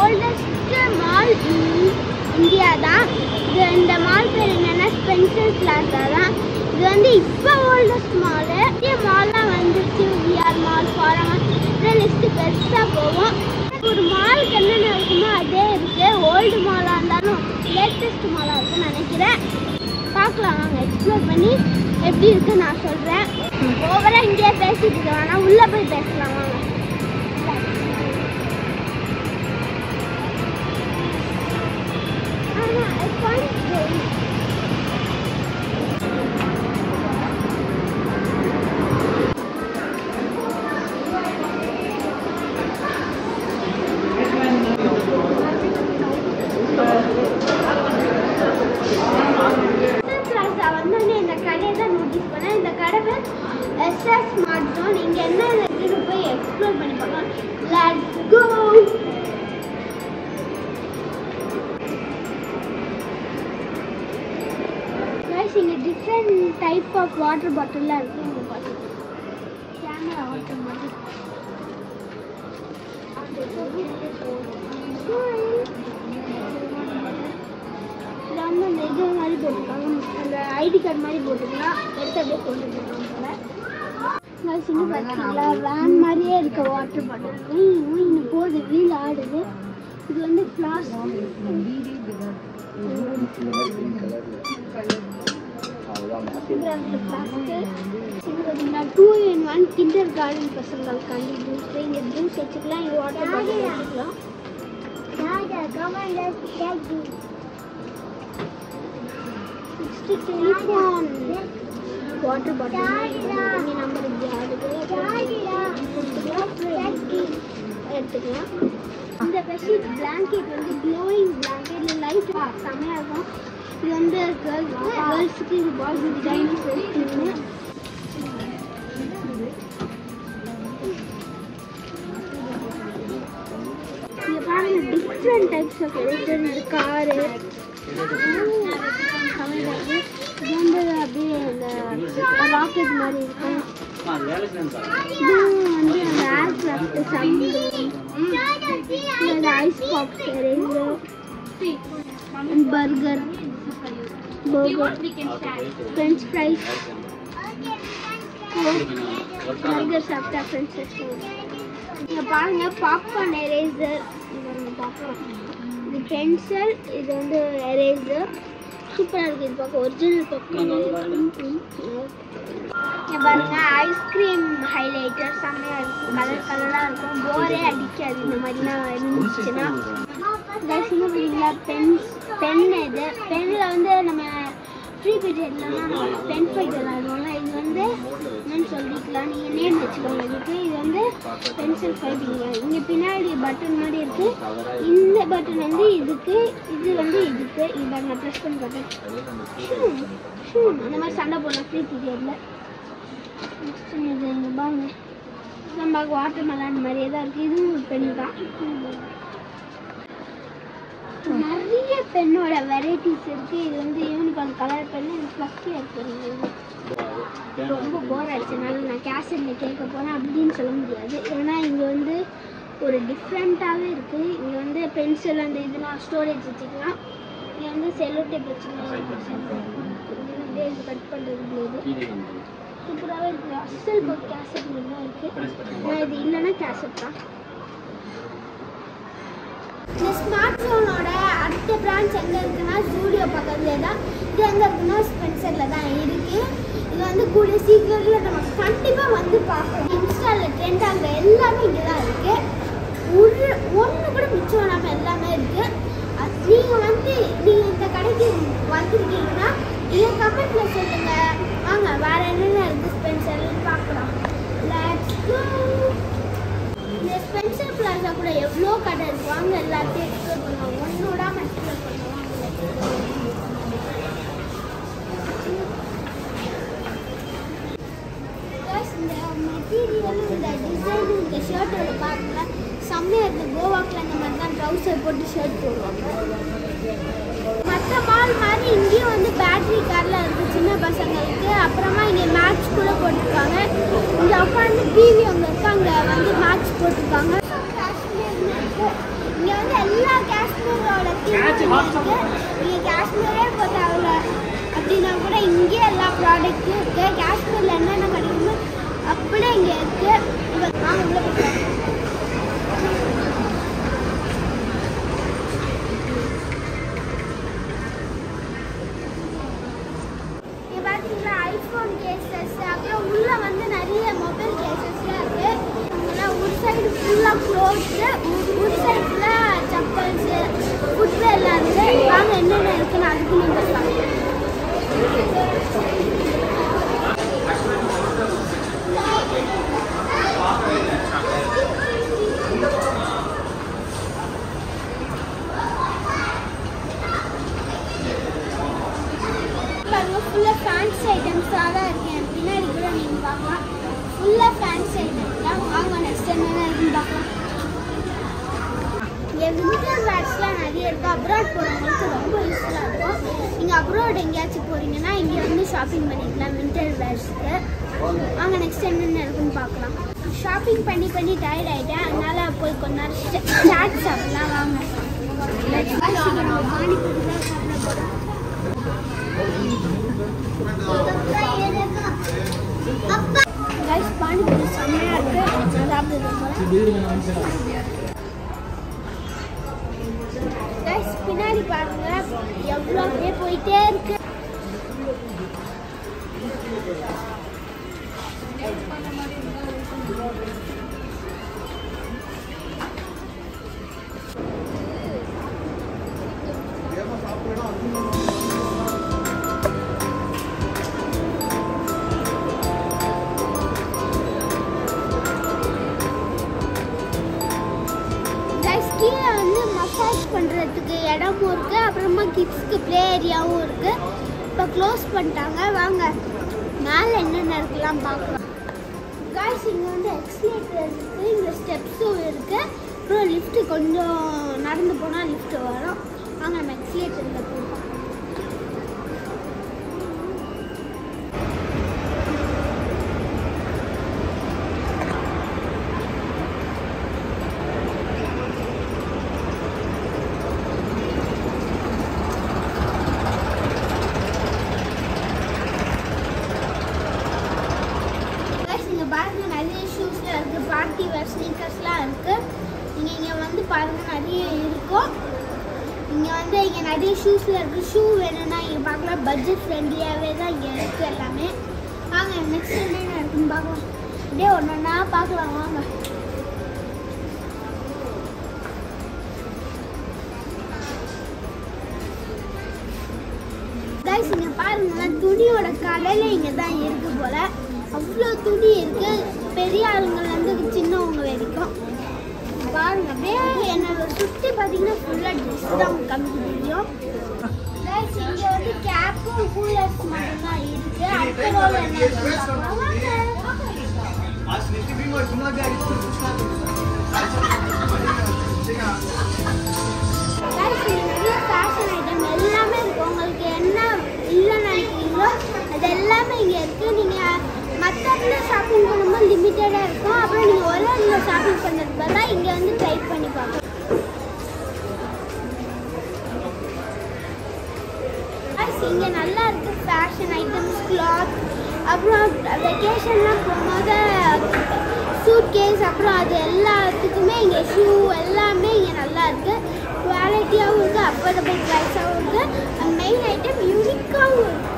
Oldest mall India தான். இந்த mall பேர் என்னன்னா ஸ்பென்சர் பிளாசா தான். இது வந்து இப்போ ஓல்டஸ்ட் மாலு. இதே மால்லாம் வந்துச்சு. VR mall, Forum mall, list பெருசாக போவோம். ஒரு மாலுக்கு என்னென்ன இருக்குமோ அதே இருக்குது. ஓல்டு மாலாக இருந்தாலும் லேட்டஸ்ட் மாலாக இருக்குன்னு நினைக்கிறேன். பார்க்கலாம் வாங்க, எக்ஸ்ப்ளோர் பண்ணி எப்படி இருக்குன்னு நான் சொல்கிறேன். ஓவராக இங்கேயே பேசிட்டு இருக்கேன், ஆனால் உள்ளே போய் பேசலாம் வாங்க. SS Smart Zone. இங்க என்ன இருக்குன்னு போய் எக்ஸ்ப்ளோர் பண்ணி பார்க்கலாம். Let's go. Guys, இங்க different type of water bottle இருக்கு. இங்க பாருங்க. Camera water bottle. நம்ம இது மாதிரி போட்டுருக்காங்க. அந்த ஐடி கார்டு மாதிரி போட்டுக்கலாம். எடுத்து அப்படியே கொண்டு போகலாம். சின்ன பார்த்தீங்களா வேன் மாதிரியே இருக்க வாட்டர் பாட்டில் இன்னும் போகுது, வீல் ஆடுது. இது வந்து ஃப்ளாஸ்க். 2-in-1 கிண்டர் கார்டன் பசங்களுக்காண்டி ஜூஸ். இங்கே ஜூஸ் வச்சுக்கலாம், இங்கே வாட்டர் பாட்டில் வச்சுக்கலாம். 60 டெலிஃபோன் வாட்டர் பாட்டில் இங்கே நம்பர் இப்படி ஆடுது எடுத்துக்கலாம். இந்த பெட்ஷீட் பிளாங்கெட் வந்து க்ளோயிங் பிளாங்கெட், லைட் செம்மையாக இருக்கும். இது வந்து கேர்ள்ஸுக்கு, இது பாய்ஸுக்கு சைனீஸ் இருக்குன்னு. இங்கே பாருங்க டிஃப்ரெண்ட் டைப்ஸ் ஆஃப் எலக்ட்ரிக். இது காரு, இது வந்து அப்படியே இந்த ராக்கெட் மாதிரி இருக்கும். இது வந்து அந்த ஏர்கிராஃப்ட் சவுண்டு, இந்த ice box eraser, burger, French fries, burger சாப்பிட்டா ஃப்ரெஞ்ச் ஃப்ரைஸ். இங்கே பாருங்க பாப்கார்ன் எரேசர். இது பென்சில், இது வந்து எரேசர். சூப்பராக இருக்குது. இது பார்க்க ஒரிஜினல் பாப்கார்ன். இங்கே பாருங்க ஐஸ்கிரீம் ஹைலைட்டர் செம்மையாக இருக்கும். கலர் கலராக இருக்கும். போரே அடிக்காது இந்த மாதிரிலாம் இருந்துச்சுன்னா. பார்த்தீங்களா பென். இது பென்னில் வந்து நம்ம ஃப்ரீ பீரியட்லாம் பென் ஃபைட் விளாடுவோம்ல. இது வந்து என்னன்னு சொல்லிக்கலாம், நீங்கள் நேம் வச்சுக்கோங்க இதுக்கு. இது வந்து பென்சில் ஃபைட்டிங்க. இங்கே பின்னாடி பட்டன் மாதிரி இருக்குது. இந்த பட்டன் வந்து இதுக்கு, இது வந்து இதுக்கு. இது பாருங்க ப்ரெஸ் பண்ணி பட்டன். அந்த மாதிரி சண்டை போடலாம் ஃப்ரீ பீரியடில். நெக்ஸ்ட் இது இங்கே பாருங்க நம்ம வாட்டர் மெலான் மாதிரியே தான் இருக்குது. இதுவும் ஒரு பென் தான். நிறைய பெண்ணோட வெரைட்டிஸ் இருக்குது. இது வந்து யூனிகார்ன் கலர் பெண்ணு. இது ஃப்ளஃபியாக இருக்குது. ரொம்ப போர் ஆயிடுச்சுனால நான் கேசட்டில் கேட்க போனேன் அப்படின்னு சொல்ல முடியாது. ஏன்னா இங்கே வந்து ஒரு டிஃப்ரெண்ட்டாகவே இருக்குது. இங்கே வந்து பென்சில் அந்த இதெல்லாம் ஸ்டோரேஜ் வச்சுக்கலாம். இங்கே வந்து செல்லோ டேப் வச்சுக்கலாம். அப்படியே இது கட் பண்ணுறது இது சூப்பராகவே இருக்குது. அசல் கேசட் தான் இருக்குது. ஆனால் இது இல்லைன்னா கேசட் தான். இந்த ஸ்மார்ட் ஃபோனோட அடுத்த பிரான்ச் எங்கே இருக்குன்னா ஸ்டூடியோ பக்கத்தில் தான். இது எங்கே இருக்குன்னா ஸ்பென்சரில் தான் இருக்குது. இது வந்து கூடிய சீக்கிரத்தில் நம்ம கண்டிப்பாக வந்து பார்க்கணும். இன்ஸ்டாவில் ட்ரெண்ட் ஆகிற எல்லாமே இங்கே தான் இருக்குது. ஒன்று கூட மிச்சம் இல்லாமல் எல்லாமே இருக்குது. நீங்கள் வந்து நீங்கள் இந்த கடைக்கு வந்துருக்கீங்கன்னா இதை கமெண்ட்டில் சொல்லுங்கள். வாங்க வேறு என்னென்ன இருக்குது ஸ்பென்சர்னு பார்க்கலாம். Let's go. இந்த ஸ்பென்சர் பிளாசா கூட எவ்வளோ கடை இருக்கு. வாங்க எல்லாத்தையும் எக்ஸ்ப்ளோர் பண்ணுவாங்க. ஒன்னோட எக்ஸ்ப்ளோர் பண்ணுவாங்க. இந்த மெட்டீரியல், இந்த டிசைன், இந்த ஷர்ட்டோட பார்க்கல செம்மையாக இருக்குது. கோவாக்கில் இந்த மாதிரி தான் ட்ரௌசர் போட்டு ஷர்ட் போடுவாங்க. மற்ற மால் மாதிரி இங்கேயும் வந்து பேட்டரி கார்லாம் இருக்குது சின்ன பசங்களுக்கு. அப்புறமா இங்கே மேட்ச் கூட போட்டிருக்காங்க. இங்கே உட்காந்து டிவி அங்கே இருக்கு, அங்கே வந்து மேட்ச் போட்டிருக்காங்க. இங்கே எல்லாவோட தீமும் இருக்கு. நீங்கள் காஷ்மீரே போட்டாவில் அப்படின்னா கூட இங்கே எல்லா ப்ராடக்ட்டும் இருக்கு. காஷ்மீரில் என்னென்ன கிடைக்குமோ அப்படியே இங்கே இருக்கு. வாங்க உள்ள போய் ஐஃபோன் கேசஸ் அப்புறம் உள்ள வந்து நிறைய மொபைல் கேசஸ்லாம் இருக்கு. ஒரு சைடு ஃபுல்லாக க்ளோத்ஸு, ஒரு சைடில் செப்பல்ஸு, ஃபுட்வேர்லாம் இருக்குது. வாங்க என்னென்ன இருக்குன்னு அதுக்கு நீங்கள் பார்க்கலாம். ஃபுல்லாக ஃபேன்சி ஐட்டம்ஸாக தான் இருக்கு. எனக்கு பின்னாடி கூட நீங்கள் பார்க்கலாம். ஃபுல்லாக ஃபேன்சி ஐட்டம்ஸ் தான். வாங்க நெக்ஸ்ட் என்னென்ன இருக்குன்னு பார்க்கலாம். இங்கே வின்டர் பேக்ஸ்லாம் நிறைய இருக்குது. அப்ராட் போகிறவங்களுக்கு ரொம்ப யூஸ்ஃபுல்லாக இருக்கும். நீங்கள் அப்ராட் எங்கேயாச்சும் போகிறீங்கன்னா இங்கே வந்து ஷாப்பிங் பண்ணிக்கலாம் வின்டர் பேக்ஸ்க்கு. வாங்க நெக்ஸ்ட் என்னென்ன இருக்குன்னு பார்க்கலாம். ஷாப்பிங் பண்ணி டயர்ட் ஆகிட்டேன். அதனால் போய் கொஞ்ச நேரம் சாட் சாப்பிடலாம். வாங்க பானிபூரி தான் சாப்பிட போகிறோம். பானிபூரி செம்மையா இருக்கு. பின்னாடி பாருங்க எவ்வளோ அப்படியே போயிட்டே இருக்கு. கீழே வந்து மசாஜ் பண்ணுறதுக்கு இடமும் இருக்குது. அப்புறமா கிட்ஸ்க்கு ப்ளே ஏரியாவும் இருக்குது. இப்போ க்ளோஸ் பண்ணிட்டாங்க. வாங்க மேலே என்னென்ன இருக்குலாம் பார்க்கலாம். காய்ஸ் இங்கே வந்து எக்ஸ்லேட்டர் இருக்குது. இங்கே ஸ்டெப்ஸும் இருக்குது. அப்புறம் லிஃப்ட்டு கொஞ்சம் நடந்து போனால் லிஃப்ட்டு வரும். வாங்க நம்ம எக்ஸ்லேட்டரில் போகலாம். பாருங்க நிறைய ஷூஸ்லாம் இருக்குது. பார்ட்டி வேர் ஸ்னீக்கர்ஸ்லாம் இருக்குது. நீங்கள் இங்கே வந்து பாருங்கள் நிறைய இருக்கும். இங்கே நிறைய ஷூஸில் இருக்குது. ஷூ வேணும்னா இங்கே பார்க்கலாம். பட்ஜெட் ஃப்ரெண்ட்லியாகவே தான் இங்கே இருக்குது எல்லாமே. வாங்க நெக்ஸ்ட் என்னென்ன இருக்குன்னு பார்க்கலாம். அப்படியே ஒன்று ஒன்றா பார்க்கலாம். வாங்க கைஸ் இங்கே பாருங்களேன். துணியோட கடையில் இங்கே தான் இருக்குது போல். அவ்வளோ துணி இருக்குது. பெரிய ஆளுங்கள்லேருந்து சின்னவங்க வரைக்கும் பாருங்க. அப்படியே என்னோட சுற்றி பார்த்தீங்கன்னா ஃபுல்லாக ட்ரெஸ் தான் கம்மி தெரியும். இங்கே வந்து கேப்பும் கூலர்ஸ் மட்டும்தான் இருக்குது. அடுத்த ரோல் என்ன நிறைய ஃபேஷன் ஐட்டம் எல்லாமே இருக்குது. உங்களுக்கு என்ன இல்லைன்னு நினைக்கிறீங்களோ அது எல்லாமே இங்கே இருக்குது. நீங்கள் மற்ற இடத்துல ஷாப்பிங் பண்ணும்போது லிமிட்டடாக இருக்கும். அப்புறம் நீங்கள் ஒரே இடத்துல ஷாப்பிங் பண்ணுறது பார்த்தா இங்கே வந்து ட்ரை பண்ணி பார்க்கலாம். இங்கே நல்லா இருக்குது ஃபேஷன் ஐட்டம்ஸ், கிளாத், அப்புறம் வெக்கேஷன்லாம் போகும்போது சூட் கேஸ், அப்புறம் அது எல்லாத்துக்குமே இங்கே ஷூ எல்லாமே இங்கே நல்லா இருக்குது. குவாலிட்டியாகவும் இருக்குது, அஃபோர்டபுள் ப்ரைஸாகவும் இருக்குது. மெயின் ஐட்டம் யூனிக்காகவும் இருக்குது.